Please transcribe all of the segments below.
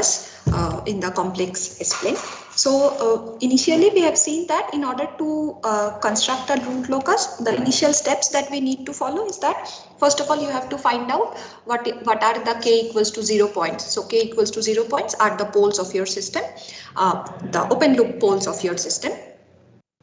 locus in the complex S-plane. So initially we have seen that in order to construct a root locus, the initial steps that we need to follow is that first of all you have to find out what are the k equals to 0 points. So k equals to 0 points are the poles of your system, the open loop poles of your system.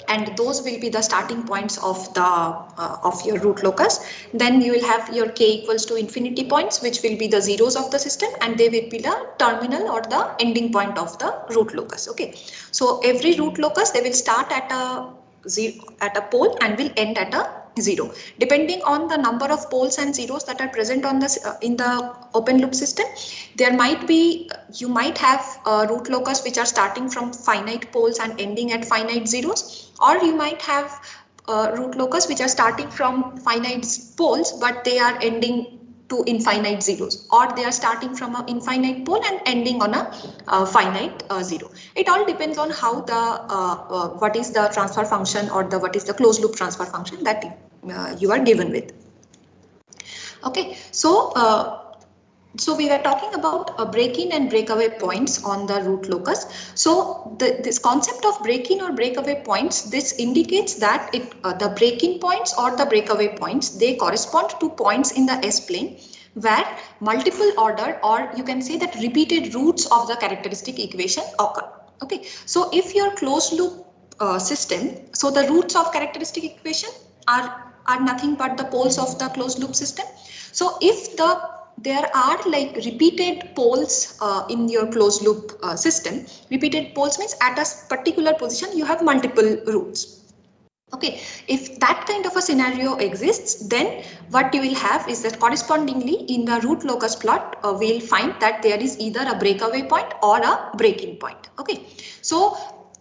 And those will be the starting points of the of your root locus. Then you will have your k equals to infinity points, which will be the zeros of the system, and they will be the terminal or the ending point of the root locus. Okay, so every root locus, they will start at a pole and will end at a 0. Depending on the number of poles and zeros that are present on the in the open loop system, there might be, you might have root locus which are starting from finite poles and ending at finite zeros, or you might have root locus which are starting from finite poles but they are ending to infinite zeros, or they are starting from an infinite pole and ending on a finite zero. It all depends on how the what is the transfer function or the what is the closed loop transfer function that you are given with. Okay, so we were talking about break-in and breakaway points on the root locus. So this concept of break-in or breakaway points, this indicates that the break-in points or the breakaway points, they correspond to points in the S-plane where multiple order, or you can say that repeated roots of the characteristic equation occur. Okay, so if your closed loop system, so the roots of characteristic equation are nothing but the poles of the closed loop system. So if there are like repeated poles in your closed loop system. Repeated poles means at a particular position you have multiple roots. Okay, if that kind of a scenario exists, then what you will have is that correspondingly in the root locus plot, we will find that there is either a breakaway point or a break-in point. Okay, so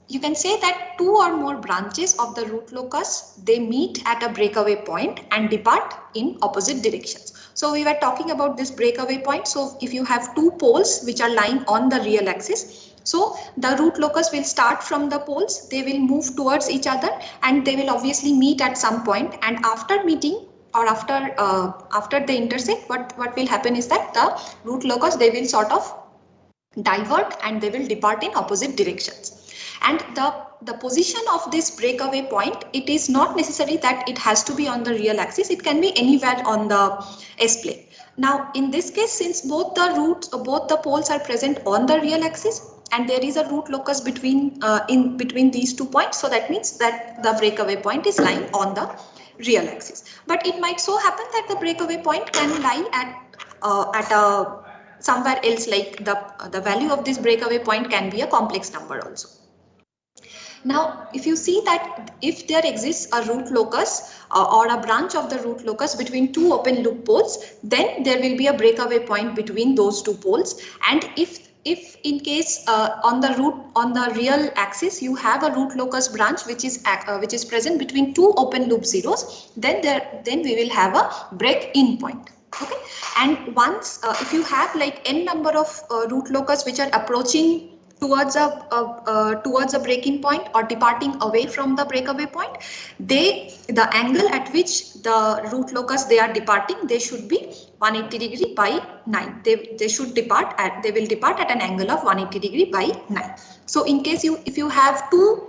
you can say that two or more branches of the root locus, they meet at a breakaway point and depart in opposite directions. So we were talking about this breakaway point. So if you have two poles which are lying on the real axis, so the root locus will start from the poles, they will move towards each other and they will obviously meet at some point, and after meeting or after they intersect, what will happen is that the root locus, they will sort of divert and they will depart in opposite directions. And the position of this breakaway point, it is not necessary that it has to be on the real axis, it can be anywhere on the S-plane. Now in this case, since both the poles are present on the real axis and there is a root locus between in between these 2 points, so that means that the breakaway point is lying on the real axis. But it might so happen that the breakaway point can lie at a somewhere else, like the value of this breakaway point can be a complex number also. Now, if you see that if there exists a root locus or a branch of the root locus between two open loop poles, then there will be a breakaway point between those two poles. And if in case on the real axis you have a root locus branch which is present between two open loop zeros, then we will have a break-in point. Okay, and once if you have like n number of root locus which are approaching towards a break-in point or departing away from the breakaway point, the angle at which the root locus they are departing, they should be 180 degree by 9. They will depart at an angle of 180 degree by 9. So in case if you have two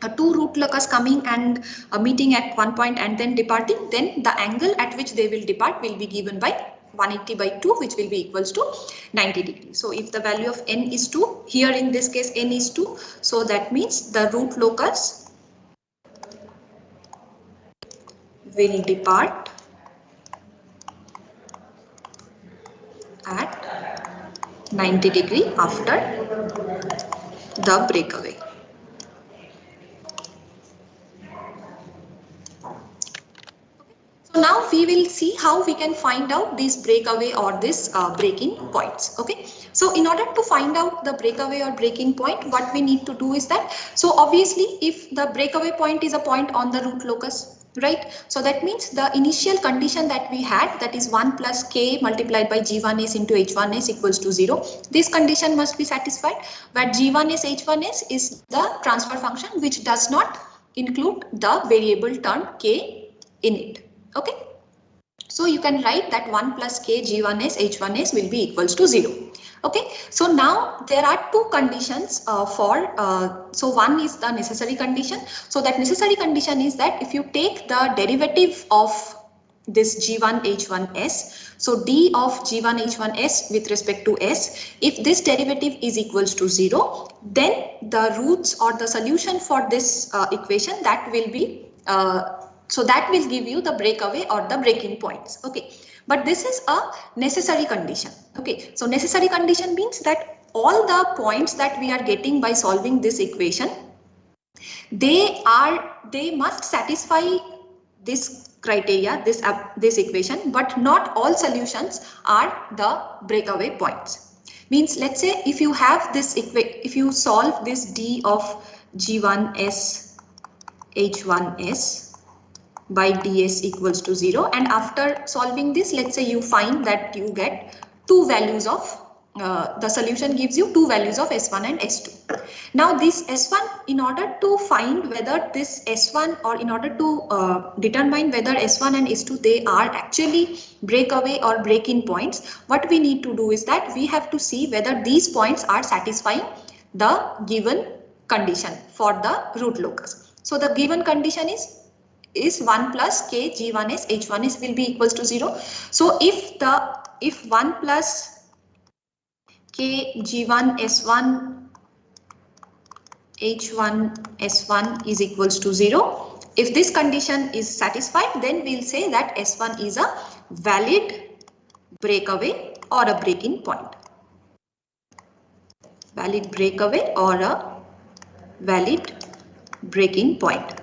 root locus coming and meeting at one point and then departing, then the angle at which they will depart will be given by 180 by 2, which will be equals to 90 degrees. So if the value of n is 2, here in this case n is 2, so that means the root locus will depart at 90 degree after the breakaway. So now we will see how we can find out these breakaway or this break-in points. Okay, so in order to find out the breakaway or break-in point, what we need to do is that, so obviously if the breakaway point is a point on the root locus, right, so that means the initial condition that we had, that is 1 plus k multiplied by g1s into h1s equals to 0, this condition must be satisfied, where g1s h1s is the transfer function which does not include the variable term k in it. Okay, So you can write that 1 plus k G1s H1s will be equals to 0. Okay, so now there are two conditions so one is the necessary condition. So that necessary condition is that if you take the derivative of this G1 H1s, so d of G1 H1s with respect to s, if this derivative is equals to 0, then the roots or the solution for this equation that will be so that will give you the breakaway or the breaking points. Okay, but this is a necessary condition. Okay, so necessary condition means that all the points that we are getting by solving this equation, they must satisfy this criteria, this equation, but not all solutions are the breakaway points. Means, let's say if you have this if you solve this d of G1s H1s by ds equals to 0, and after solving this, let's say you find that you get two values of the solution gives you two values of S1 and S2. Now this S1, in order to find whether this S1 or in order to determine whether S1 and S2 they are actually breakaway or break-in points, what we need to do is that we have to see whether these points are satisfying the given condition for the root locus. So the given condition is 1 plus k G1s H1s will be equals to 0. So if 1 plus k G1 S1 H1 S1 is equals to 0, if this condition is satisfied, then we'll say that S1 is a valid breakaway or a break-in point. Valid breakaway or a valid break-in point.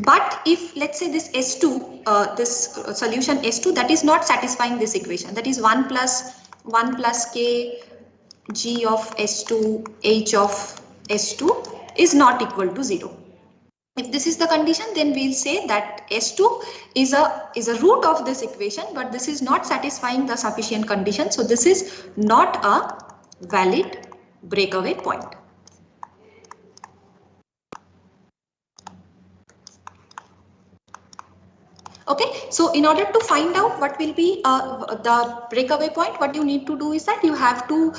But if, let's say, this S2, this solution S2 that is not satisfying this equation, that is 1 plus k G of S2 H of S2 is not equal to 0. If this is the condition, then we'll say that S2 is a root of this equation, but this is not satisfying the sufficient condition. So this is not a valid breakaway point. Okay, so in order to find out what will be the breakaway point, what you need to do is that you have to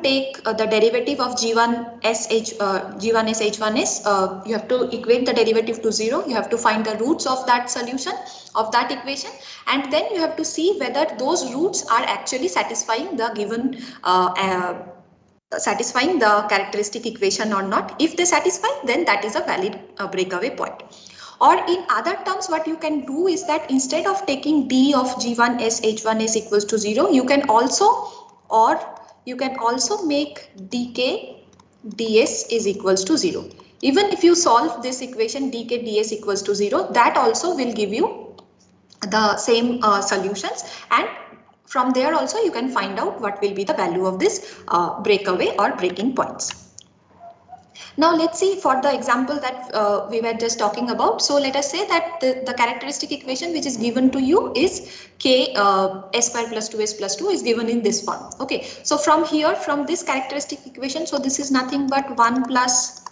take the derivative of G1s H1s. You have to equate the derivative to 0. You have to find the roots of that solution of that equation, and then you have to see whether those roots are actually satisfying the given satisfying the characteristic equation or not. If they satisfy, then that is a valid breakaway point. Or in other terms, what you can do is that instead of taking d of G1s H1s equals to 0, you can also make dk ds is equals to 0. Even if you solve this equation dk ds equals to 0, that also will give you the same solutions, and from there also you can find out what will be the value of this breakaway or breaking points. Now let's see for the example that we were just talking about. So let us say that the characteristic equation which is given to you is k s square plus 2s plus 2 is given in this form. Okay, so from here, from this characteristic equation, so this is nothing but 1 plus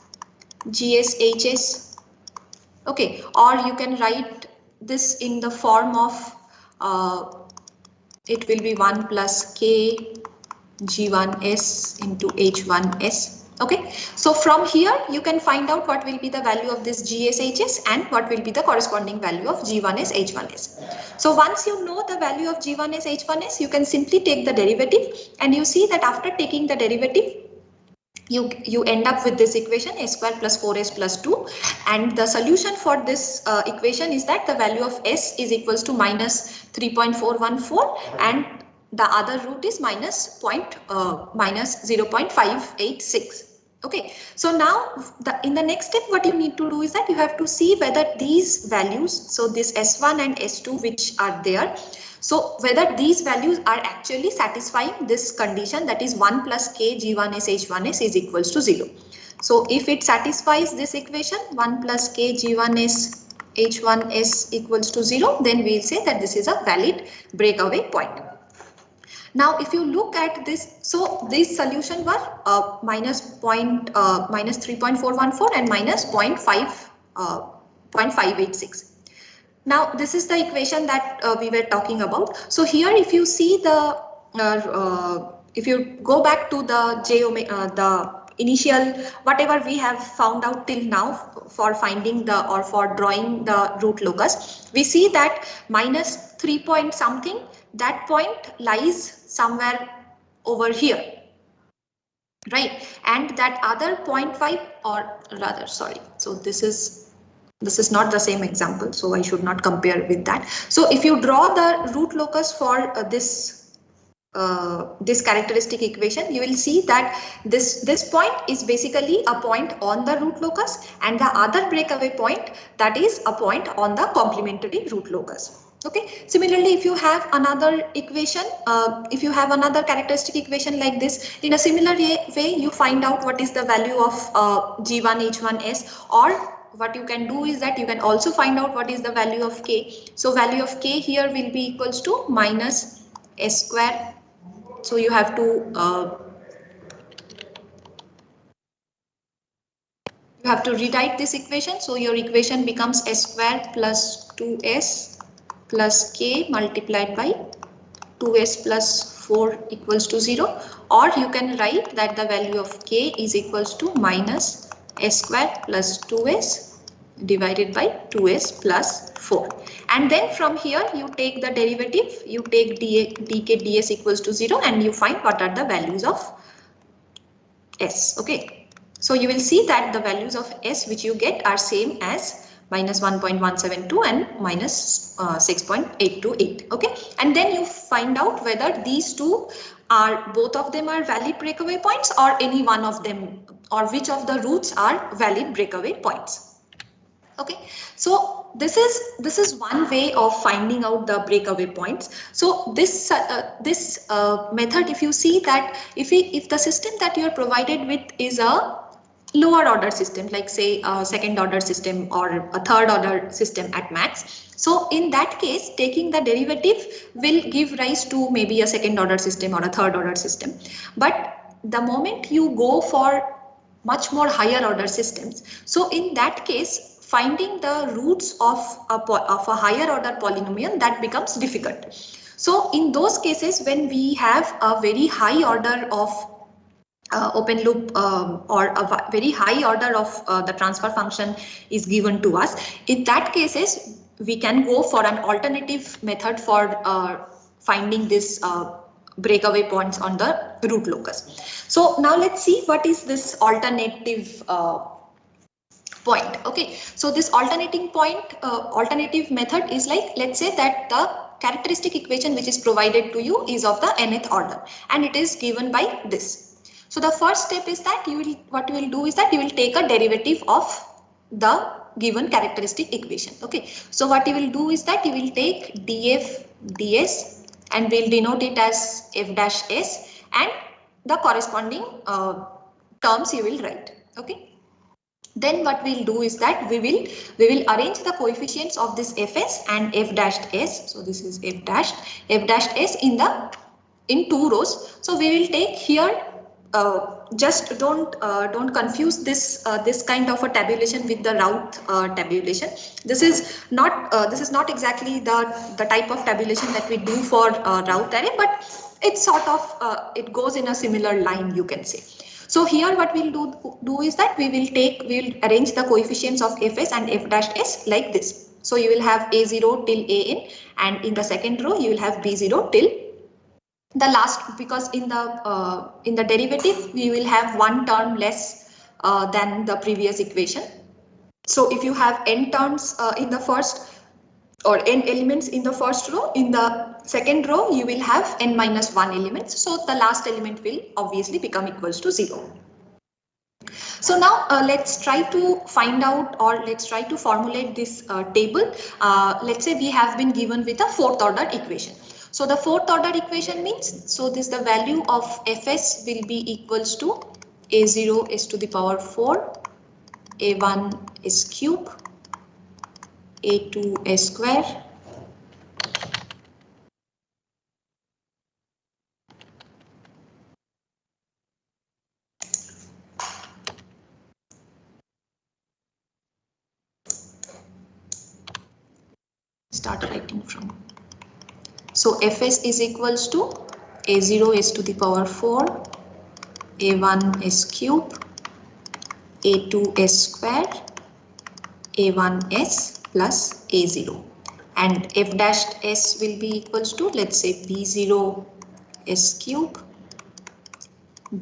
gs hs. Okay, or you can write this in the form of it will be 1 plus k G1s into H1s. Okay, so from here you can find out what will be the value of this GSHS and what will be the corresponding value of G1s H1s. So once you know the value of G1s H1s, you can simply take the derivative, and you see that after taking the derivative, you end up with this equation s square plus 4s plus 2, and the solution for this equation is that the value of s is equals to minus 3.414 and the other root is minus 0.586. Okay, so now in the next step, what you need to do is that you have to see whether these values, so this S1 and S2 which are there, so whether these values are actually satisfying this condition, that is 1 plus k G1s H1s is equals to 0. So if it satisfies this equation 1 plus k G1s H1s equals to 0, then we will say that this is a valid breakaway point. Now, if you look at this, so this solution were minus 3.414 and minus 0.586. Now this is the equation that we were talking about. So here if you see the if you go back to the the initial whatever we have found out till now for finding the or for drawing the root locus, we see that minus 3 point something, that point lies somewhere over here, right? And that other 0.5, or rather sorry, so this is not the same example, so I should not compare with that. So if you draw the root locus for this characteristic equation, you will see that this point is basically a point on the root locus, and the other breakaway point, that is a point on the complementary root locus. Okay. Similarly, if you have another equation, if you have another characteristic equation like this, in a similar way, you find out what is the value of G1 H1s, or what you can do is that you can also find out what is the value of K. So value of K here will be equals to minus S square. So you have to rewrite this equation. So your equation becomes S square plus 2S plus K multiplied by 2S plus 4 equals to 0. Or you can write that the value of K is equals to minus S square plus 2S divided by 2S plus 4. And then from here you take the derivative, you take dk ds equals to 0, and you find what are the values of S. Okay. So you will see that the values of S which you get are same as minus 1.172 and minus 6.828. Okay. And then you find out whether these two are, both of them are valid breakaway points, or any one of them, or which of the roots are valid breakaway points. Okay, so this is one way of finding out the breakaway points. So this method, if you see that if the system that you are provided with is a lower order system, like say a second order system or a third order system at max, so in that case taking the derivative will give rise to maybe a second order system or a third order system. But the moment you go for much more higher order systems, so in that case finding the roots of a higher order polynomial, that becomes difficult. So in those cases, when we have a very high order of open loop or a very high order of the transfer function is given to us, in that cases we can go for an alternative method for finding this breakaway points on the root locus. So now let's see what is this alternative point. Okay, so this alternative method is like, let's say that the characteristic equation which is provided to you is of the nth order, and it is given by this. So the first step is that you will do is that you will take a derivative of the given characteristic equation. Okay, so what you will do is that you will take df ds, and we'll denote it as f dash s, and the corresponding terms you will write. Okay. Then what we'll do is that we will arrange the coefficients of this fs and f dashed s. So this is f dashed s in two rows. So we will take here, just don't confuse this kind of a tabulation with the Routh tabulation. This is not exactly the type of tabulation that we do for Routh array, but it's sort of it goes in a similar line, you can say. So here what we'll do is that we will arrange the coefficients of fs and f dashed s like this. So you will have a0 till an, and in the second row you will have b0 till the last, because in the derivative we will have one term less than the previous equation. So if you have n terms in the first, or n elements in the first row, in the second row you will have n minus 1 elements. So the last element will obviously become equals to 0. So now let's try to find out, or let's try to formulate this table. Let's say we have been given with a fourth order equation. So the fourth order equation means, so this the value of fs will be equals to a0 is to the power 4, a1 is cube, a2 s square, start writing from. So Fs is equals to A0 s to the power 4, A1 s cube, A2 s square, A1 s plus A0. And F dashed s will be equals to, let's say, B0 s cube,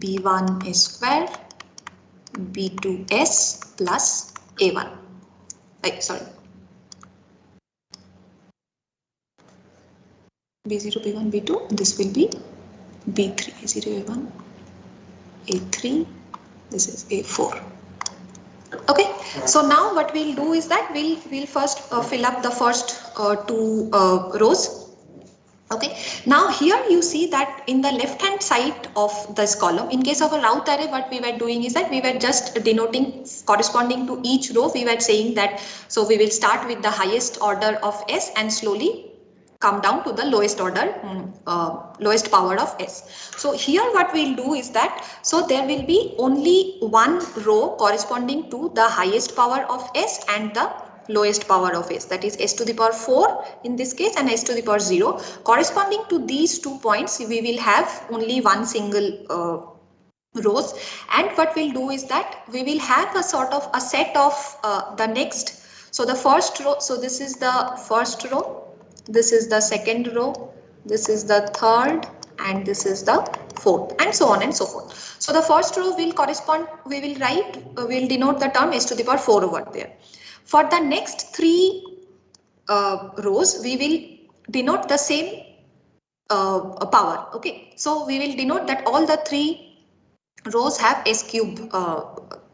B1 s square, B2 s plus A1. Sorry. B0, B1, B2, this will be B3, A0, A1, A3, this is A4. Okay, so now what we'll do is that we'll first fill up the first two rows. Okay, now here you see that in the left hand side of this column, in case of a Routh array, what we were doing is that we were just denoting corresponding to each row. We were saying that, so we will start with the highest order of S and slowly come down to the lowest order, lowest power of S. So here what we'll do is that, so there will be only one row corresponding to the highest power of S and the lowest power of S, that is S to the power 4 in this case and S to the power 0. Corresponding to these 2 points, we will have only one single rows, and what we'll do is that we will have a sort of a set of the next. So the first row, so this is the first row, this is the second row, this is the third, and this is the fourth, and so on and so forth. So the first row will correspond, we will write, we'll denote the term S to the power 4 over there. For the next 3 rows, we will denote the same power. Okay, so we will denote that all the 3 rows have S cube.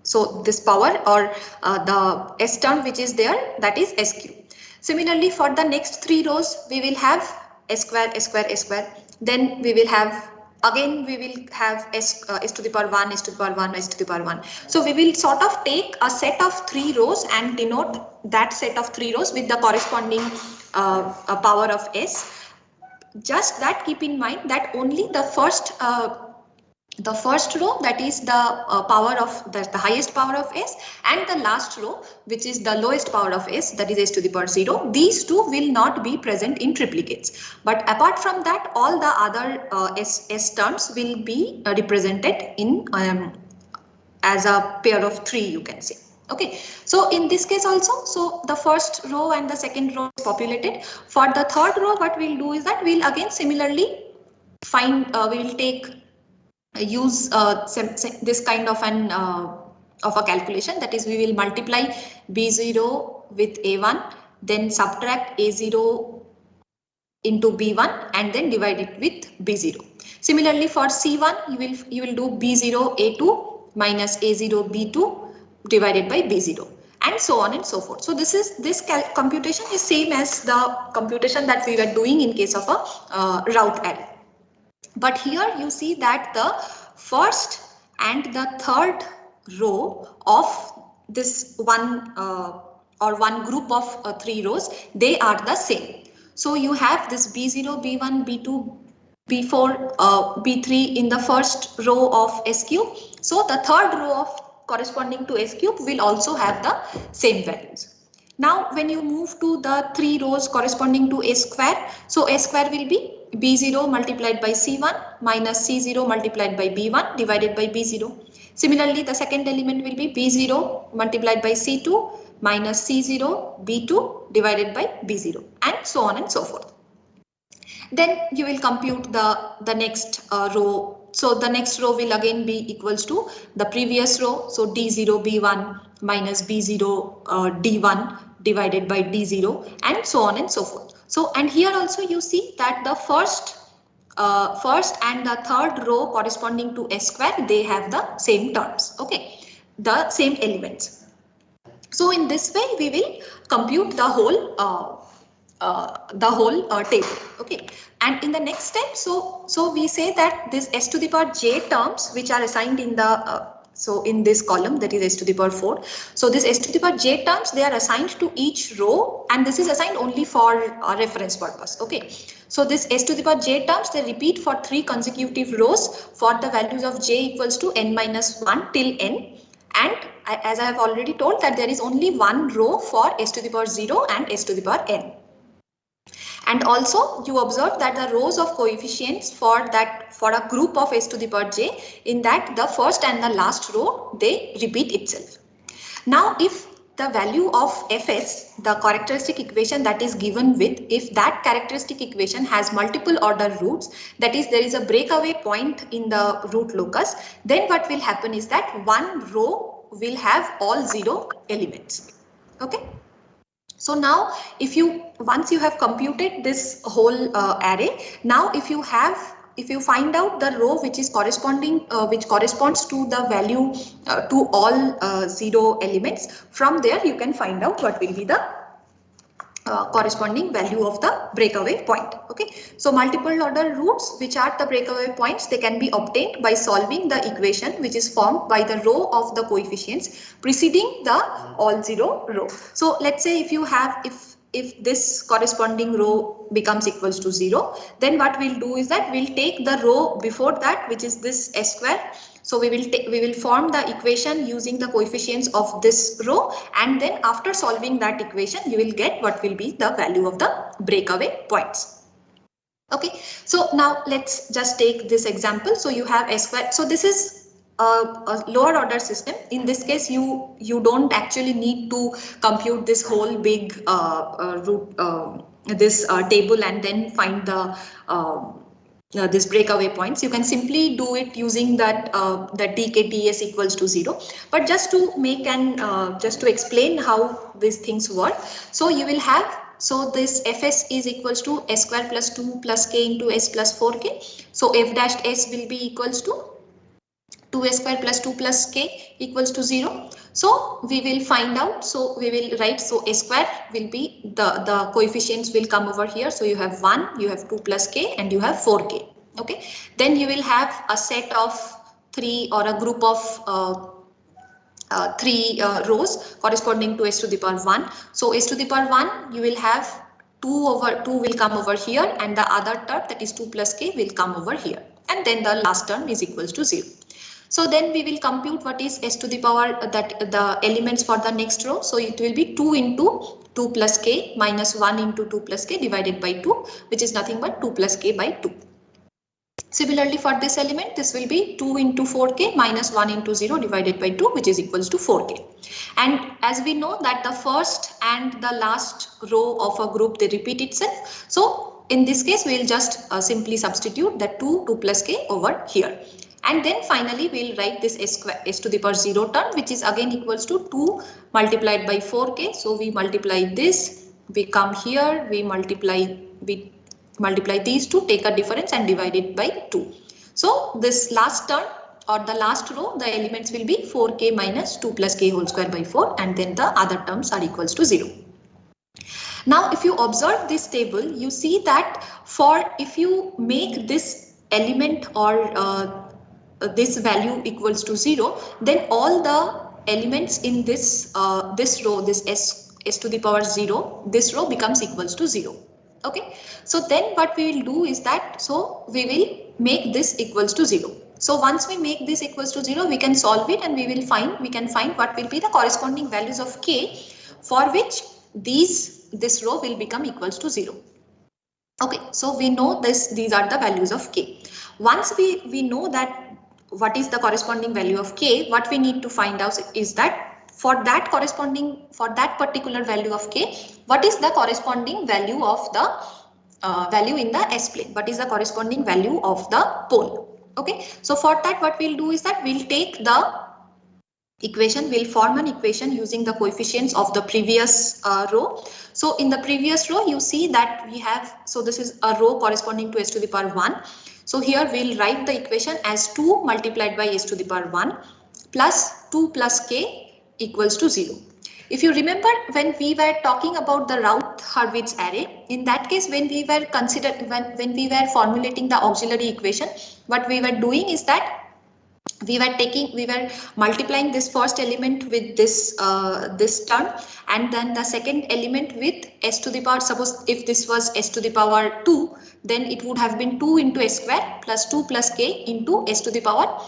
So this power or the S term which is there, that is S cube. Similarly, for the next 3 rows, we will have S square, S square, S square. Then we will have, again we will have S to the power 1, S to the power 1, S to the power 1. So we will sort of take a set of 3 rows and denote that set of 3 rows with the corresponding power of S. Just that, keep in mind that only the first row, that is the power of the highest power of S, and the last row, which is the lowest power of S, that is S to the power 0, these two will not be present in triplicates. But apart from that, all the other S terms will be represented in as a pair of 3, you can say. Okay, so in this case also, so the first row and the second row is populated. For the third row, what we'll do is that we'll again similarly find, we will take use this kind of an of a calculation, that is we will multiply B0 with A1, then subtract A0 into B1 and then divide it with B0. Similarly for C1 you will do B0 A2 minus A0 B2 divided by B0, and so on and so forth. So this computation is same as the computation that we were doing in case of a Routh array. But here you see that the first and the third row of this one group of 3 rows, they are the same. So you have this B0, B1, B2, B4, B3 in the first row of S cube. So the third row of corresponding to S cube will also have the same values. Now when you move to the 3 rows corresponding to S square, so S square will be B0 multiplied by C1 minus C0 multiplied by B1 divided by B0. Similarly, the second element will be B0 multiplied by C2 minus C0 B2 divided by B0, and so on and so forth. Then you will compute the next row. So the next row will again be equals to the previous row. So D0 B1 minus B0 D1 divided by D0, and so on and so forth. So, and here also you see that the first and the third row corresponding to S square, they have the same terms, okay, the same elements. So in this way we will compute the whole table, okay. And in the next step, so we say that this S to the power j terms which are assigned in the so in this column, that is S to the power 4. So this S to the power j terms, they are assigned to each row, and this is assigned only for reference purpose. Okay. So this S to the power j terms, they repeat for 3 consecutive rows for the values of j equals to n minus 1 till n. And as I have already told that there is only one row for S to the power 0 and S to the power n. And also you observe that the rows of coefficients for a group of s to the power j, in that the first and the last row, they repeat itself. Now if the value of fs, the characteristic equation that is given with, if that characteristic equation has multiple order roots, that is there is a breakaway point in the root locus, then what will happen is that one row will have all 0 elements. Okay. So now if you, once you have computed this whole array, now if you find out the row which is corresponding, which corresponds to the value to all 0 elements, from there you can find out what will be the corresponding value of the breakaway point. Okay, so multiple order roots, which are the breakaway points, they can be obtained by solving the equation which is formed by the row of the coefficients preceding the all 0 row. So let's say if you have, if this corresponding row becomes equals to 0, then what we'll do is that we'll take the row before that, which is this s square. So we will form the equation using the coefficients of this row, and then after solving that equation you will get what will be the value of the breakaway points. Okay, so now let's just take this example. So you have s square. So this is a lower order system. In this case you don't actually need to compute this whole big this table and then find the this breakaway points. You can simply do it using that the TKTS equals to 0. But just to make and just to explain how these things work, so you will have, so this fs is equals to s square plus 2 plus k into s plus 4k. So f dash s will be equals to 2s square plus 2 plus k equals to 0. So we will find out, so we will write, so s square will be the coefficients will come over here. So you have 1, you have 2 plus k, and you have 4k. Okay, then you will have a set of 3 or a group of 3 rows corresponding to s to the power 1. So s to the power 1, you will have 2 will come over here, and the other term, that is 2 plus k, will come over here, and then the last term is equals to 0. So then we will compute what is s to the power, that the elements for the next row. So it will be 2 into 2 plus k minus 1 into 2 plus k divided by 2, which is nothing but 2 plus k by 2. Similarly, for this element, this will be 2 into 4k minus 1 into 0 divided by 2, which is equals to 4k. And as we know that the first and the last row of a group, they repeat itself. So in this case, we will just simply substitute the 2 plus k over here. And then finally we'll write this s to the power 0 term, which is again equals to 2 multiplied by 4k. So we multiply this, we come here, we multiply these two, take a difference and divide it by 2. So this last term or the last row, the elements will be 4k minus 2 plus k whole square by 4, and then the other terms are equals to 0. Now if you observe this table, you see that if you make this element or this value equals to 0, then all the elements in this this row, this s to the power 0, this row becomes equals to 0. Okay, so then what we will do is that, so we will make this equals to 0. So once we make this equals to 0, we can solve it, and we can find what will be the corresponding values of k for which this row will become equals to 0. Okay, so we know these are the values of k. Once we know that what is the corresponding value of k, what we need to find out is that for that particular value of k, what is the corresponding value of the value in the s plane, what is the corresponding value of the pole. Okay, so for that what we'll do is that we'll take the equation, we'll form an equation using the coefficients of the previous row. So in the previous row, you see that we have, so this is a row corresponding to s to the power 1. So here we'll write the equation as 2 multiplied by s to the power 1 plus 2 plus k equals to 0. If you remember when we were talking about the Routh-Hurwitz array, in that case when we were formulating the auxiliary equation, what we were doing is that we were multiplying this first element with this this term, and then the second element with s to the power, suppose if this was s to the power 2, then it would have been 2 into s square plus 2 plus k into s to the power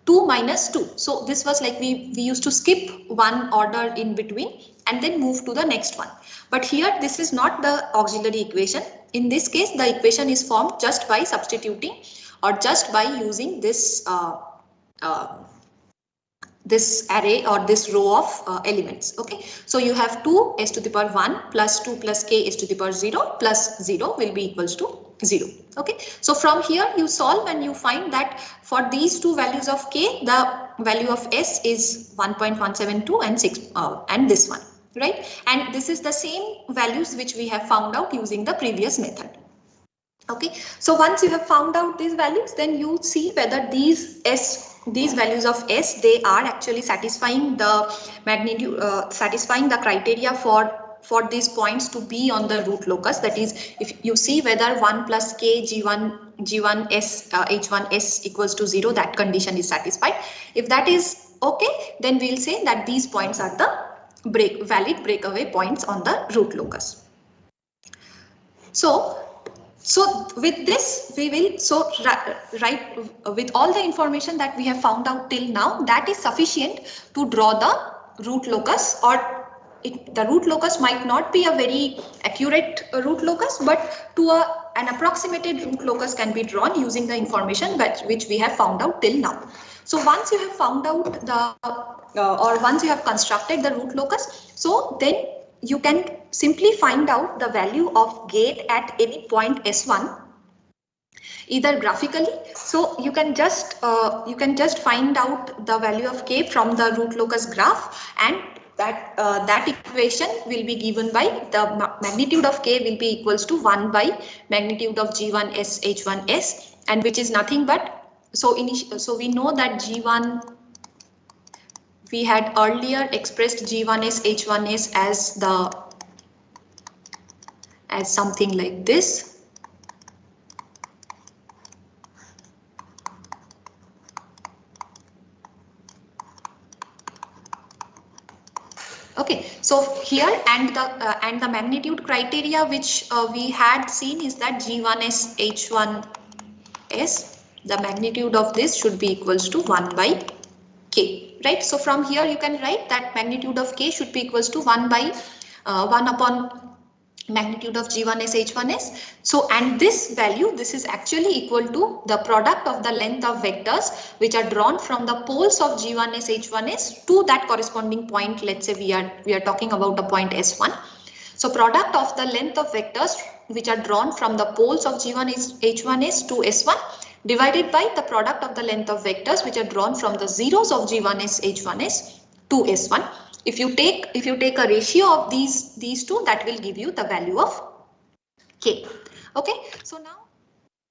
2 minus 2. So this was like we used to skip one order in between and then move to the next one. But here this is not the auxiliary equation. In this case, the equation is formed just by substituting or just by using this this array or this row of elements. Okay, so you have 2 s to the power 1 plus 2 plus k s to the power 0 plus 0 will be equals to 0. Okay, so from here you solve and you find that for these two values of k, the value of s is 1.172 and 6 and this one, right? And this is the same values which we have found out using the previous method. Okay, so once you have found out these values, then you see whether these values of s, they are actually satisfying the magnitude, satisfying the criteria for these points to be on the root locus. That is, if you see whether 1 plus k g1 s h1 s equals to 0, that condition is satisfied. If that is okay, then we'll say that these points are the valid breakaway points on the root locus. So with this, we will, right, with all the information that we have found out till now, that is sufficient to draw the root locus, or the root locus might not be a very accurate root locus, but to an approximated root locus can be drawn using the information which we have found out till now. So once you have found out or once you have constructed the root locus, so then you can simply find out the value of gate at any point S1, either graphically. So you can just find out the value of k from the root locus graph, and that equation will be given by the magnitude of k will be equals to 1 by magnitude of g1s h1s, and which is nothing but, so we know that g1, we had earlier expressed g1s h1s as something like this. Okay, so here and the magnitude criteria which we had seen is that g1s h1s, the magnitude of this should be equals to 1 by k, right? So from here you can write that magnitude of k should be equals to 1 by 1 upon magnitude of g1s h1s. So, and this value, this is actually equal to the product of the length of vectors which are drawn from the poles of g1s h1s to that corresponding point. Let's say we are talking about a point s1. So product of the length of vectors which are drawn from the poles of g1s h1s to s1 divided by the product of the length of vectors which are drawn from the zeros of g1s h1s to s1. If you take a ratio of these two, that will give you the value of k. Okay, so now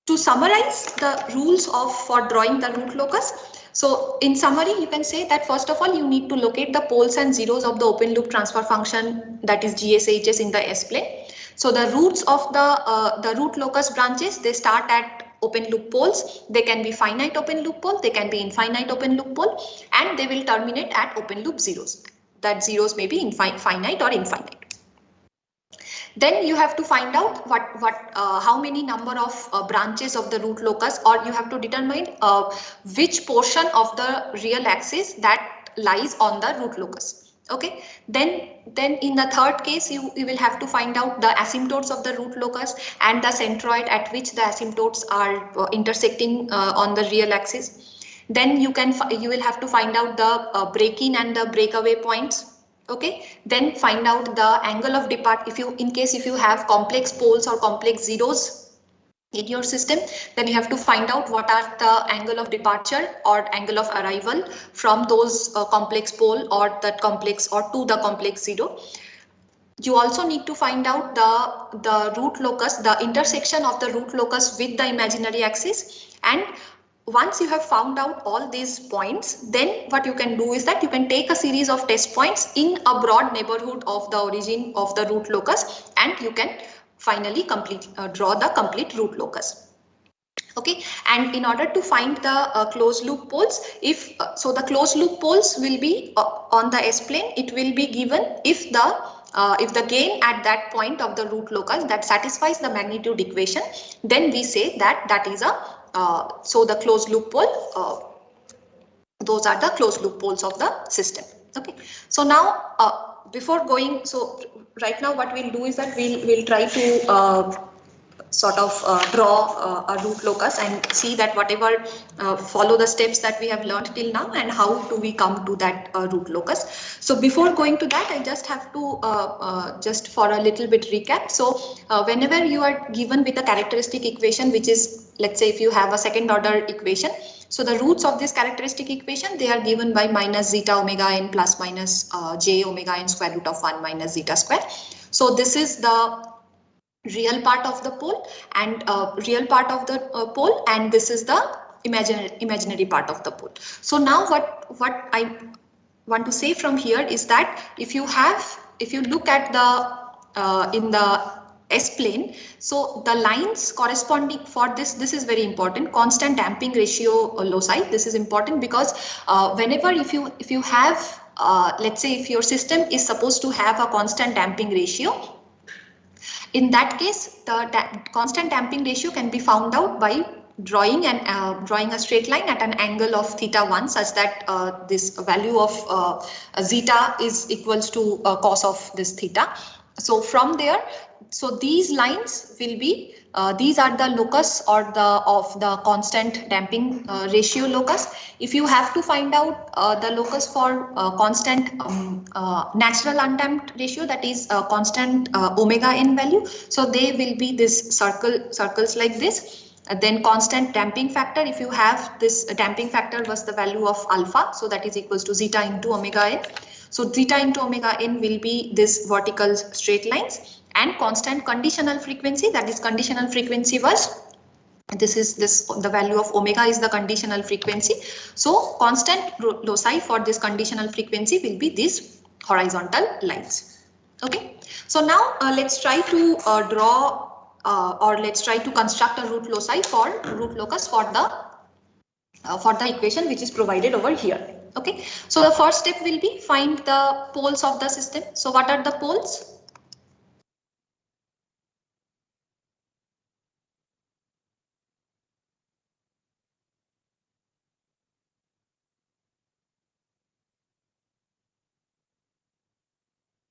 to summarize the rules for drawing the root locus. So in summary, you can say that first of all, you need to locate the poles and zeros of the open loop transfer function, that is GSHS, in the S-plane. So the roots of the root locus branches, they start at open loop poles. They can be finite open loop pole, they can be infinite open loop pole, and they will terminate at open loop zeros. That zeros may be finite or infinite. Then you have to find out how many number of branches of the root locus, or you have to determine which portion of the real axis that lies on the root locus. Okay, then in the third case you will have to find out the asymptotes of the root locus and the centroid at which the asymptotes are intersecting on the real axis. Then you will have to find out the break-in and the breakaway points. Okay, then find out the angle of depart. If you have complex poles or complex zeros in your system, then you have to find out what are the angle of departure or angle of arrival from those complex pole or that complex or to the complex zero. You also need to find out the root locus, the intersection of the root locus with the imaginary axis. And once you have found out all these points, then what you can do is that you can take a series of test points in a broad neighborhood of the origin of the root locus, and you can finally draw the complete root locus. Okay, and in order to find the closed loop poles, so the closed loop poles will be on the S-plane. It will be given if the gain at that point of the root locus that satisfies the magnitude equation, then we say that is so the closed loop pole, those are the closed loop poles of the system. Okay, so now before going, so right now what we'll do is that we'll try to sort of draw a root locus and see that whatever follow the steps that we have learned till now and how do we come to that root locus. So before going to that, I just have to just for a little bit recap. So whenever you are given with a characteristic equation, which is, let's say if you have a second order equation, so the roots of this characteristic equation, they are given by minus zeta omega n plus minus j omega n square root of 1 minus zeta square. So this is the real part of the pole and real part of the pole, and this is the imaginary part of the pole. So now what I want to say from here is that if you look at the in the S-plane, so the lines corresponding for this is very important, constant damping ratio loci. This is important because whenever if you have let's say if your system is supposed to have a constant damping ratio, in that case, the constant damping ratio can be found out by drawing a straight line at an angle of θ1 such that this value of zeta is equals to cos of this theta. So from there, so these lines will be these are the locus or of the constant damping ratio locus. If you have to find out the locus for constant natural undamped ratio, that is constant omega n value, so they will be this circles like this. Then constant damping factor, if you have this damping factor was the value of alpha, so that is equals to zeta into omega n. So zeta into omega n will be this vertical straight lines, and constant conditional frequency, that is conditional frequency was the value of omega is the conditional frequency. So constant loci for this conditional frequency will be these horizontal lines. Okay, so now let's try to draw or let's try to construct a root loci for root locus for the equation which is provided over here. Okay, so the first step will be find the poles of the system. So what are the poles?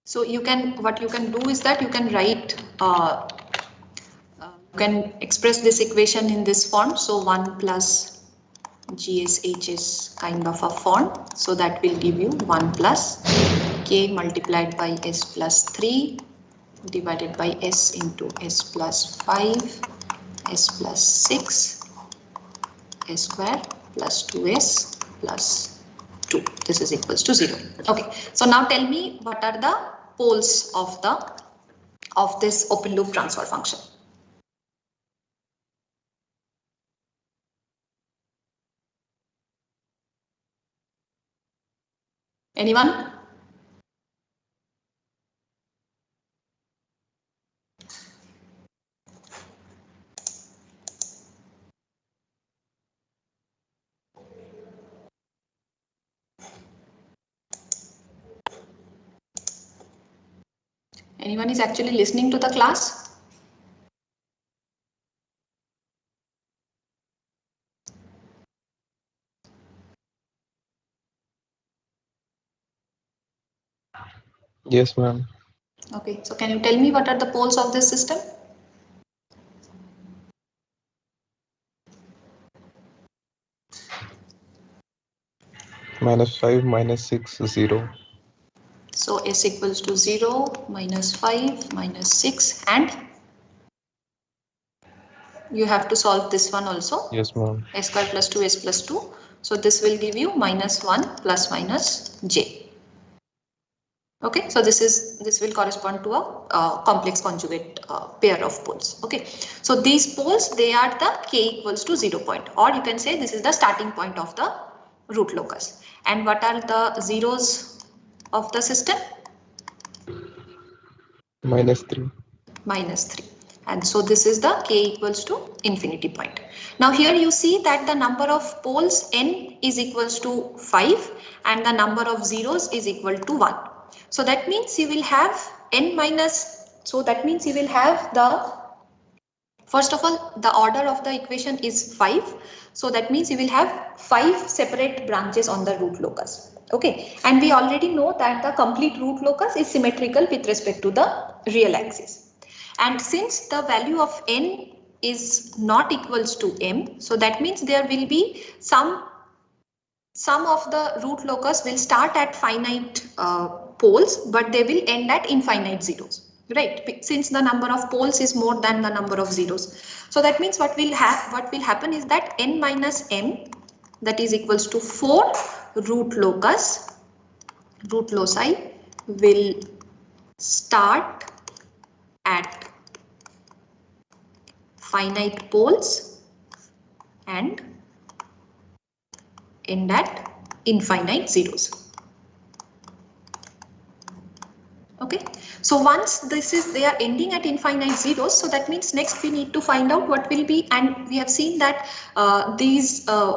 So you can, what you can do is that you can write, you can express this equation in this form. So 1 plus GSH is kind of a form. So that will give you 1 plus K multiplied by S plus 3 divided by S into S plus 5, S plus 6, S square plus 2S plus 2. This is equals to 0. Okay, so now tell me what are the poles of this open loop transfer function. Anyone? Anyone is actually listening to the class? Yes, ma'am. Okay, so can you tell me what are the poles of this system? -5, -6, 0. So S equals to 0, -5, -6, and you have to solve this one also. Yes, ma'am. S square plus 2S plus 2. So this will give you -1 plus minus J. Okay, so this will correspond to a complex conjugate pair of poles. Okay, so these poles, they are the K equals to 0 point, or you can say this is the starting point of the root locus. And what are the zeros of the system? -3. -3. And so this is the K equals to infinity point. Now here you see that the number of poles n is equals to 5 and the number of zeros is equal to 1. So that means you will have n minus, so that means you will have the, first of all, the order of the equation is 5. So that means you will have 5 separate branches on the root locus. Okay, and we already know that the complete root locus is symmetrical with respect to the real axis. And since the value of n is not equals to m. So that means there will be some of the root locus will start at finite poles, but they will end at infinite zeros, right? Since the number of poles is more than the number of zeros. So that means what will happen is that n minus m, that is equals to 4 root loci will start at finite poles and end at infinite zeros. Okay, so once they are ending at infinite zeros, so that means next we need to find out what will be, and we have seen that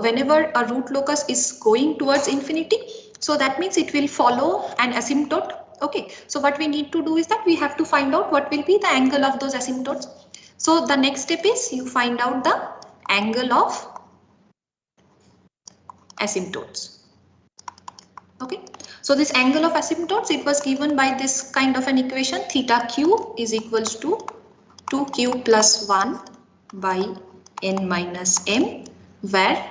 whenever a root locus is going towards infinity, so that means it will follow an asymptote. Okay, so what we need to do is that we have to find out what will be the angle of those asymptotes. So the next step is you find out the angle of asymptotes. Okay, so this angle of asymptotes, it was given by this kind of an equation, theta q is equals to 2q plus 1 by n minus m, where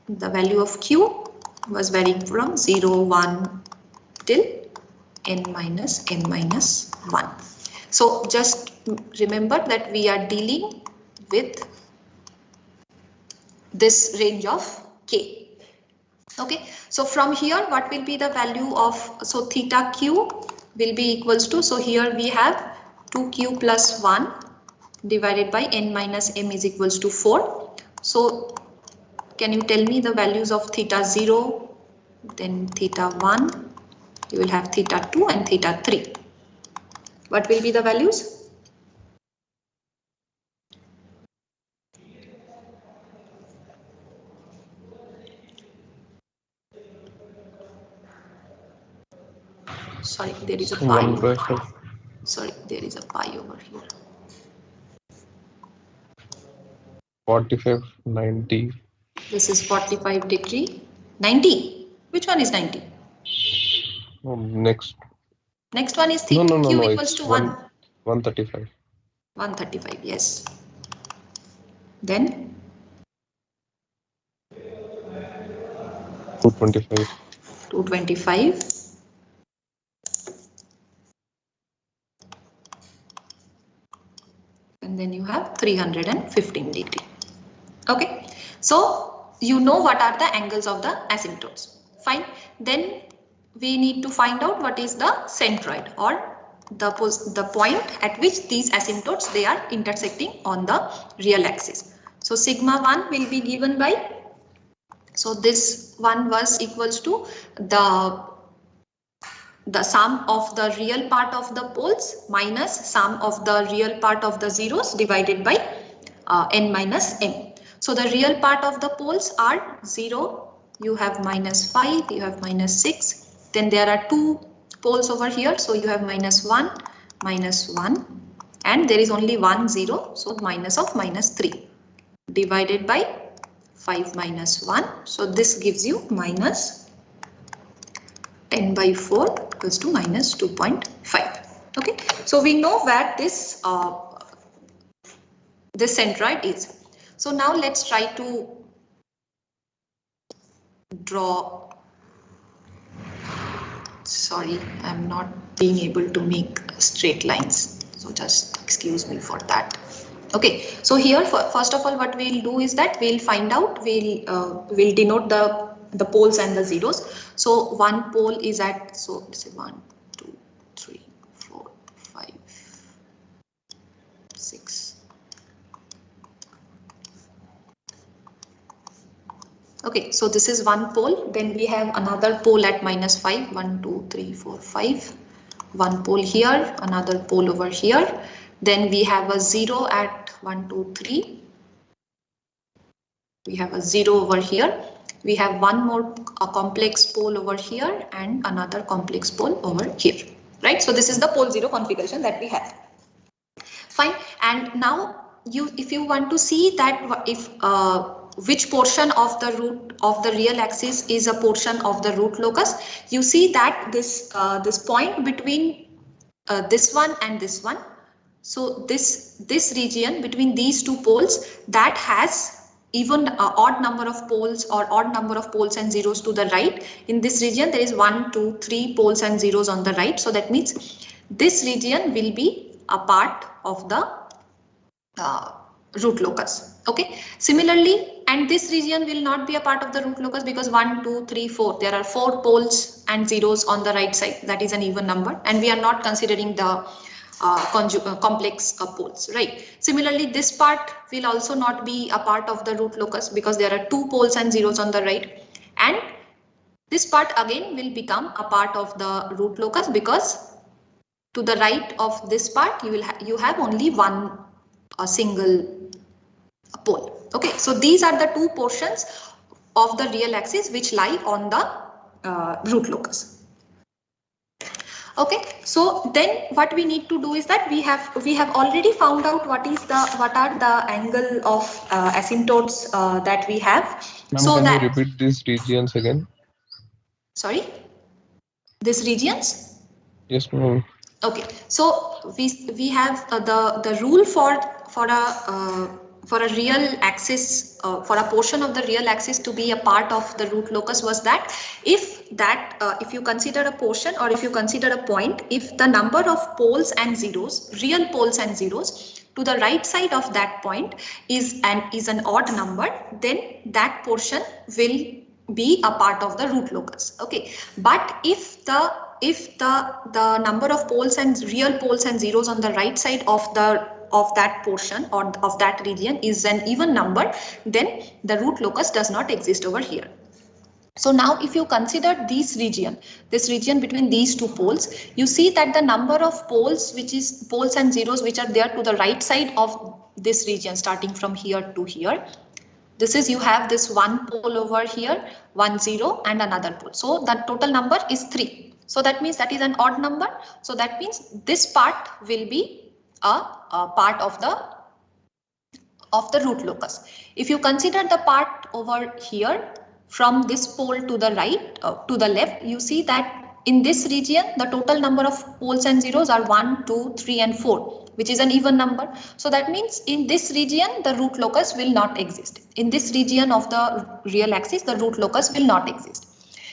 the value of q was varying from 0, 1 till n minus m minus 1. So just remember that we are dealing with this range of k. Okay, so from here what will be the value of, so theta q will be equals to, so here we have 2q plus 1 divided by n minus m is equals to 4. So can you tell me the values of theta 0, then theta 1, you will have theta 2 and theta 3. What will be the values? Sorry, there is a pi. Sorry, there is a pi over here. 45, 90. This is 45 degree. 90. Which one is 90? Next. Next one is theta q equals to 1. 135. 135, yes. Then 225. 225. And then you have 315 degree. Okay, so you know what are the angles of the asymptotes. Fine. Then we need to find out what is the centroid, or the point at which these asymptotes they are intersecting on the real axis. So sigma 1 will be given by, so this one was equals to the sum of the real part of the poles minus sum of the real part of the zeros divided by n minus m. So the real part of the poles are 0, you have minus 5, you have minus 6, then there are 2 poles over here, so you have minus 1, and there is only 1 0, so minus of minus 3 divided by 5 minus 1, so this gives you minus 10 by 4 equals to minus 2.5. Okay, so we know where this centroid is. So now let's try to draw. Sorry, I'm not being able to make straight lines, so just excuse me for that. Okay, so here first of all what we'll do is that we'll find out, we'll denote the poles and the zeros. So one pole is at, so let's say 1, 2, 3, 4, 5, 6. Okay, so this is one pole, then we have another pole at minus 5, 1, 2, 3, 4, 5, one pole here, another pole over here, then we have a 0 at 1, 2, 3, we have a 0 over here, we have one more complex pole over here and another complex pole over here, right? So this is the pole 0 configuration that we have. Fine, and now if you want to see that if which portion of the root of the real axis is a portion of the root locus, you see that this point between this one and this one, So this region between these two poles that has even odd number of poles or odd number of poles and zeros to the right. In this region there is 1, 2, 3 poles and zeros on the right. So that means this region will be a part of the root locus. Okay. Similarly, and this region will not be a part of the root locus because 1, 2, 3, 4. There are 4 poles and zeros on the right side. That is an even number, and we are not considering the complex poles, right? Similarly, this part will also not be a part of the root locus because there are 2 poles and zeros on the right, and this part again will become a part of the root locus because to the right of this part you have only a single pole. Okay, so these are the 2 portions of the real axis which lie on the root locus. Okay, so then what we need to do is that we have already found out what are the angle of asymptotes that we have. So can that you repeat these regions again? Sorry, these regions? Yes, ma'am. Okay, so we have the rule for a real axis, for a portion of the real axis to be a part of the root locus was that if you consider a portion or if you consider a point, if the number of poles and zeros, real poles and zeros to the right side of that point is an odd number, then that portion will be a part of the root locus. Okay, but if the number of poles and real poles and zeros on the right side of that portion or of that region is an even number, then the root locus does not exist over here. So now if you consider this region between these 2 poles, you see that the number of poles, which is poles and zeros which are there to the right side of this region starting from here to here, this is, you have this 1 pole over here, 1 0 and another pole. So the total number is 3. So that means that is an odd number. So that means this part will be a part of the root locus. If you consider the part over here from this pole to the right, to the left, you see that in this region the total number of poles and zeros are 1, 2, 3 and 4, which is an even number. So that means in this region the root locus will not exist. In this region of the real axis the root locus will not exist.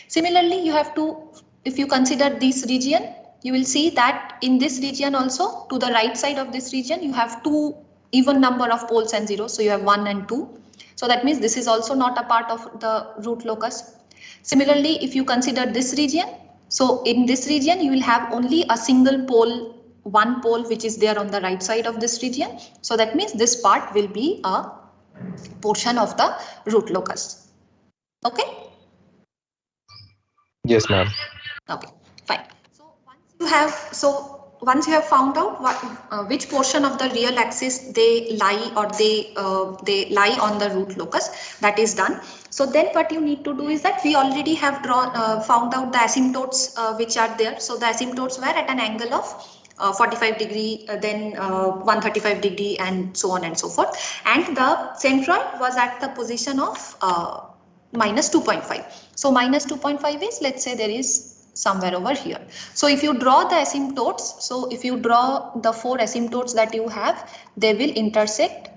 Similarly, you have to, if you consider this region, you will see that in this region also to the right side of this region you have 2 even number of poles and zeros. So you have 1 and 2. So that means this is also not a part of the root locus. Similarly, if you consider this region, so in this region you will have only a single pole, 1 pole which is there on the right side of this region. So that means this part will be a portion of the root locus. Okay? Yes, ma'am. Okay, fine. So once you have found out which portion of the real axis they lie or they lie on the root locus, that is done. So then what you need to do is that we already have found out the asymptotes which are there. So the asymptotes were at an angle of 45 degree, then 135 degree and so on and so forth. And the centroid was at the position of minus 2.5. So minus 2.5 is, let's say there is somewhere over here. So if you draw the asymptotes, so if you draw the 4 asymptotes that you have, they will intersect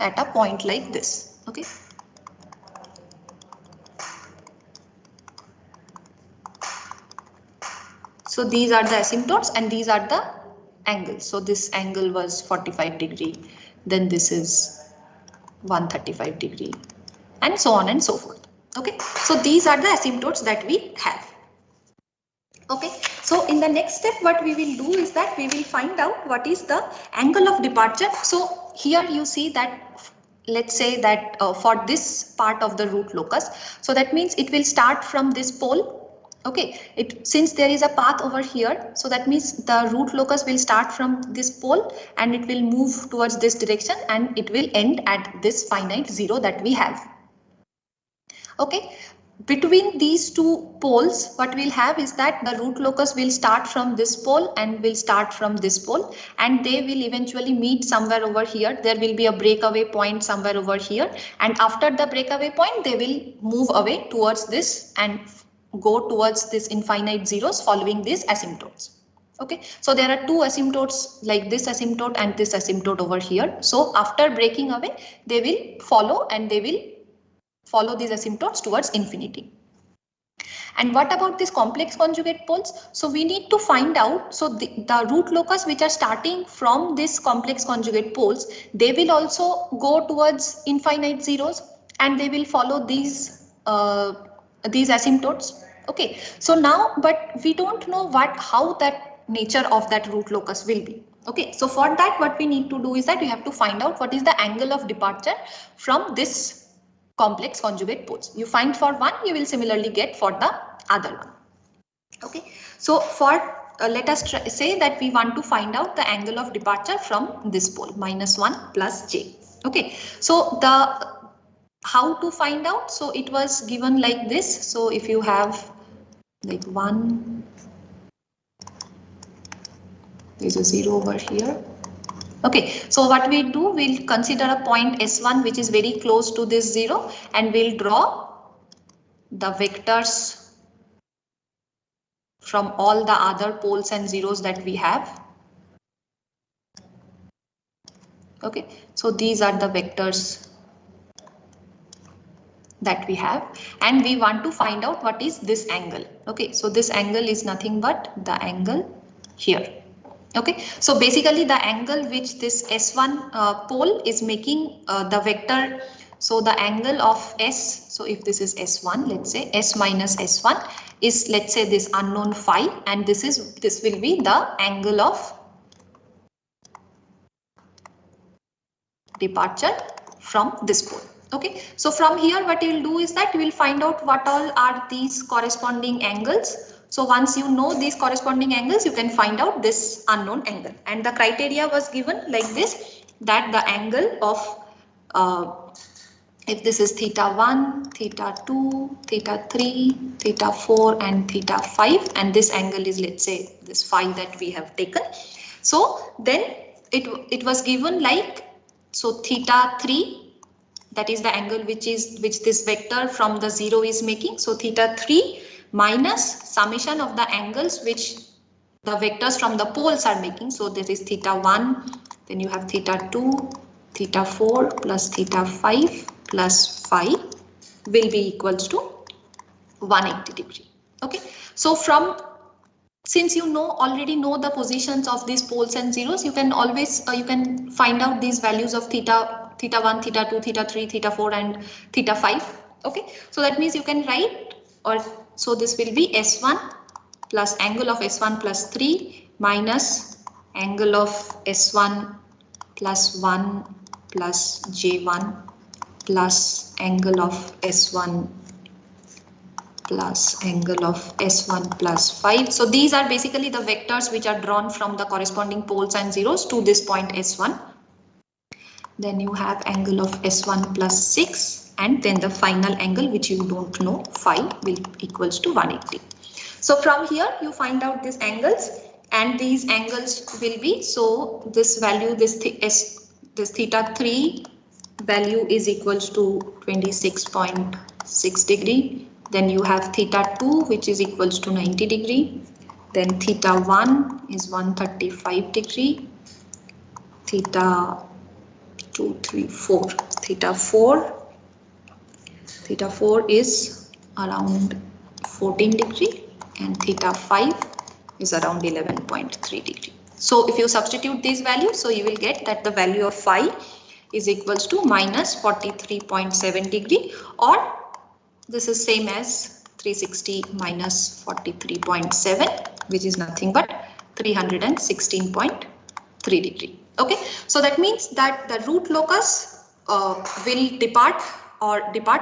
at a point like this. Okay. So these are the asymptotes and these are the angles. So this angle was 45 degree, then this is 135 degree and so on and so forth. Okay, so these are the asymptotes that we have. Okay, so in the next step what we will do is that we will find out what is the angle of departure. So here you see that, let's say that for this part of the root locus, so that means it will start from this pole. Okay, since there is a path over here, so that means the root locus will start from this pole and it will move towards this direction and it will end at this finite 0 that we have. Okay, between these 2 poles, what we'll have is that the root locus will start from this pole and will start from this pole, and they will eventually meet somewhere over here. There will be a breakaway point somewhere over here, and after the breakaway point they will move away towards this and go towards this infinite zeros following these asymptotes. Okay, so there are two asymptotes like this asymptote and this asymptote over here. So after breaking away, they will follow and they will follow these asymptotes towards infinity. And what about these complex conjugate poles? So we need to find out, so the root locus which are starting from this complex conjugate poles, they will also go towards infinite zeros and they will follow these asymptotes. Okay, so now, but we don't know how that nature of that root locus will be. Okay, so for that what we need to do is that we have to find out what is the angle of departure from this complex conjugate poles. You find for one, you will similarly get for the other one. Okay, so for let us say that we want to find out the angle of departure from this pole, -1 plus j. Okay, so how to find out? So it was given like this. So if you have like 1, there's a 0 over here. Okay, so what we do, we'll consider a point S1 which is very close to this 0 and we'll draw the vectors from all the other poles and zeros that we have. Okay, so these are the vectors that we have and we want to find out what is this angle. Okay, so this angle is nothing but the angle here. Okay, so basically the angle which this S1 pole is making the vector, so the angle of S, so if this is S1, let's say S minus S1 is, let's say, this unknown phi, and this will be the angle of departure from this pole. Okay, so from here what you will do is that you will find out what all are these corresponding angles. So once you know these corresponding angles, you can find out this unknown angle. And the criteria was given like this, that the angle of, if this is θ1, θ2, θ3, θ4 and θ5, and this angle is, let's say, this phi that we have taken. So then it was given like, so θ3, that is the angle which this vector from the 0 is making. So θ3 minus summation of the angles which the vectors from the poles are making. So this is θ1, then you have θ2, θ4 plus θ5 plus phi will be equals to 180 degree. Okay, so since you already know the positions of these poles and zeros, you can always you can find out these values of θ1, θ2, θ3, θ4 and θ5. Okay, so that means you can write, or so this will be S1 plus angle of S1 plus 3 minus angle of S1 plus 1 plus J1 plus angle of S1 plus angle of S1 plus 5. So these are basically the vectors which are drawn from the corresponding poles and zeros to this point S1. Then you have angle of S1 plus 6, and then the final angle which you don't know, phi, will equals to 180. So from here you find out these angles, and these angles will be, so this value, this θ3 value is equals to 26.6 degree. Then you have θ2 which is equals to 90 degree. Then θ1 is 135 degree. θ2, 3, 4. θ4 is around 14 degree and θ5 is around 11.3 degree. So if you substitute these values, so you will get that the value of phi is equals to minus 43.7 degree, or this is same as 360 minus 43.7, which is nothing but 316.3 degree. Okay, so that means that the root locus will depart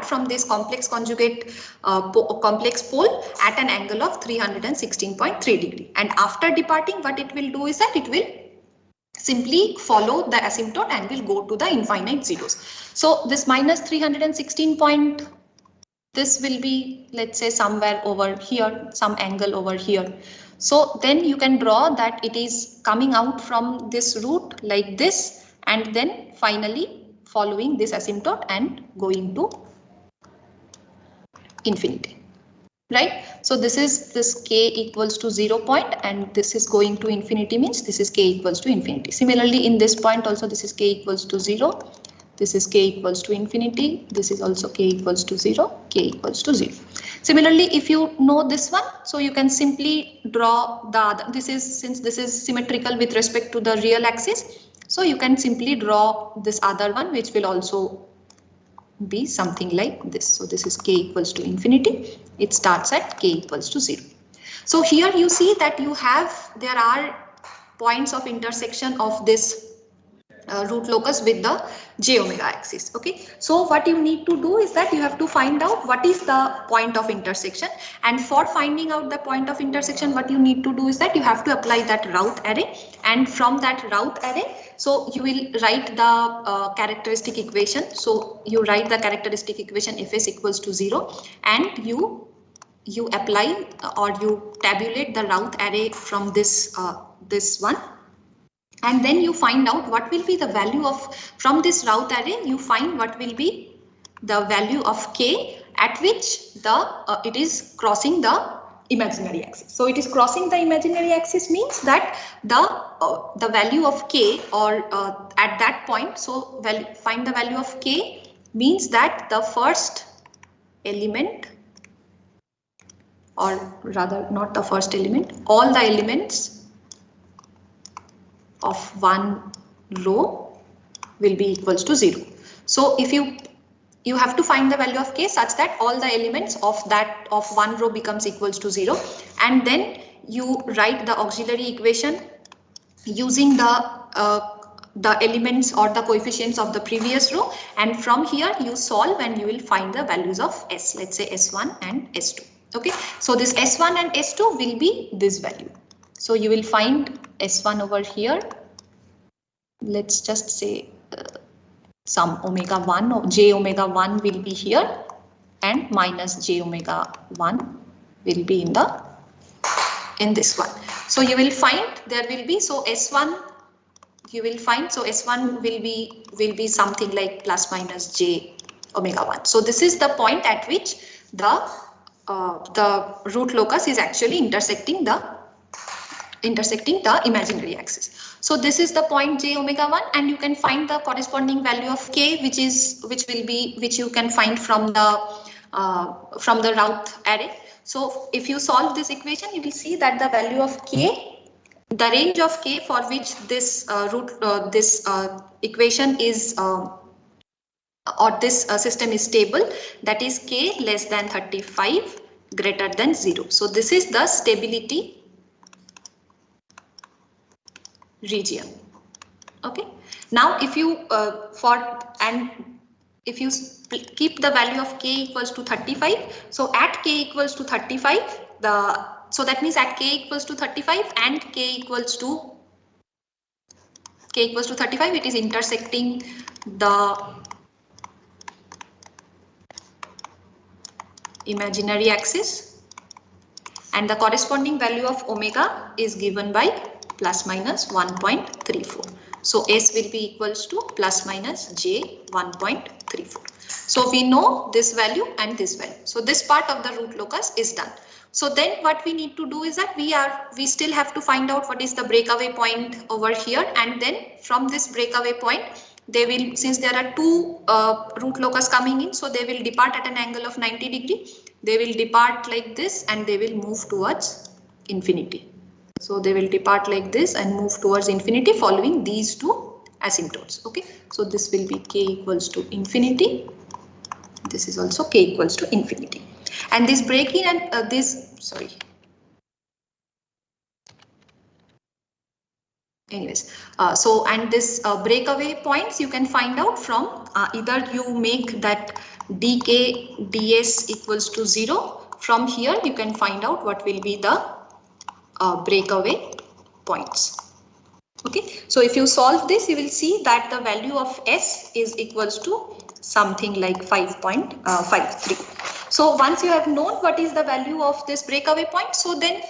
from this complex conjugate complex pole at an angle of 316.3 degree. And after departing, what it will do is that it will simply follow the asymptote and will go to the infinite zeros. So this minus 316 point, this will be, let's say, somewhere over here, some angle over here. So then you can draw that it is coming out from this root like this, and then finally following this asymptote and going to infinity. right? So this is this k equals to 0 point, and this is going to infinity, means this is k equals to infinity. Similarly, in this point also, this is k equals to 0. This is k equals to infinity. This is also k equals to 0, k equals to 0. Similarly, if you know this one, so you can simply draw the other. This is, since this is symmetrical with respect to the real axis, so you can simply draw this other one, which will also be something like this. So this is k equals to infinity. It starts at k equals to 0. So here you see that there are points of intersection of this root locus with the j omega axis. Okay, so what you need to do is that you have to find out what is the point of intersection, and for finding out the point of intersection, what you need to do is that you have to apply that Routh array, and from that Routh array, so you will write the characteristic equation. So you write the characteristic equation fs equals to 0, and you apply or you tabulate the Routh array from this one, and then you find out what will be the value of, from this Routh array, you find what will be the value of k at which the it is crossing the imaginary axis. So it is crossing the imaginary axis means that the value of k, or at that point, so find the value of k means that the first element, or rather not the first element, all the elements of one row will be equals to 0. So if you have to find the value of k such that all the elements of one row becomes equals to 0, and then you write the auxiliary equation using the elements or the coefficients of the previous row, and from here you solve and you will find the values of s, let's say s1 and s2. Okay, so this s1 and s2 will be this value. So you will find s1 over here, let's just say some omega 1 or j omega 1 will be here, and minus j omega 1 will be in this one. So you will find there will be, so s1 you will find, so s1 will be something like plus minus j omega 1. So this is the point at which the root locus is actually intersecting the imaginary axis. So this is the point j omega 1, and you can find the corresponding value of k, which you can find from the Routh array. So if you solve this equation, you will see that the value of k, the range of k for which this equation is or this system is stable, that is k less than 35 greater than 0. So this is the stability region. Okay, now if you if you keep the value of k equals to 35, so at k equals to 35, so that means at k equals to 35 and k equals to 35, it is intersecting the imaginary axis, and the corresponding value of omega is given by plus minus 1.34. So S will be equals to plus minus j 1.34. So we know this value and this value. So this part of the root locus is done. So then what we need to do is that we still have to find out what is the breakaway point over here, and then from this breakaway point, they will, since there are two root locus coming in, so they will depart at an angle of 90 degree. They will depart like this and they will move towards infinity. So they will depart like this and move towards infinity following these two asymptotes. Okay, so this will be k equals to infinity. This is also k equals to infinity. And this break in and so and this breakaway points you can find out from either you make that dk ds equals to 0. From here you can find out what will be the breakaway points. Okay, so if you solve this, you will see that the value of s is equals to something like 5.53. So once you have known what is the value of this breakaway point, so then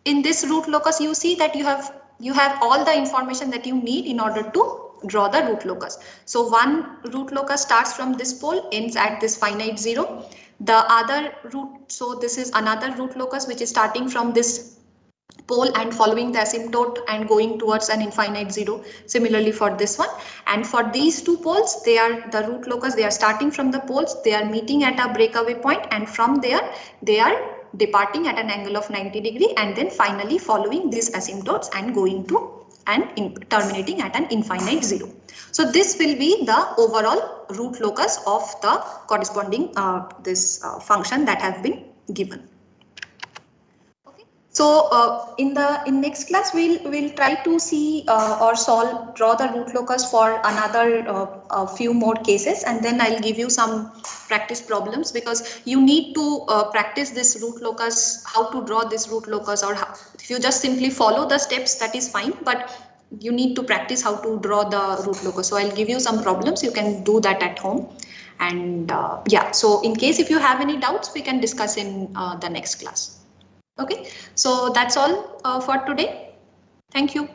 in this root locus you see that you have all the information that you need in order to draw the root locus. So one root locus starts from this pole, ends at this finite 0. The other root, so this is another root locus which is starting from this pole and following the asymptote and going towards an infinite 0. Similarly for this one, and for these two poles, they are the root locus, they are starting from the poles, they are meeting at a breakaway point, and from there they are departing at an angle of 90 degree, and then finally following these asymptotes and going to and terminating at an infinite 0. So this will be the overall root locus of the corresponding function that have been given. So in next class we'll try to see or draw the root locus for another few more cases, and then I'll give you some practice problems, because you need to practice this root locus, how to draw this root locus, or how, if you just simply follow the steps, that is fine, but you need to practice how to draw the root locus. So I'll give you some problems, you can do that at home. And yeah, so in case if you have any doubts, we can discuss in the next class. Okay, so that's all for today. Thank you.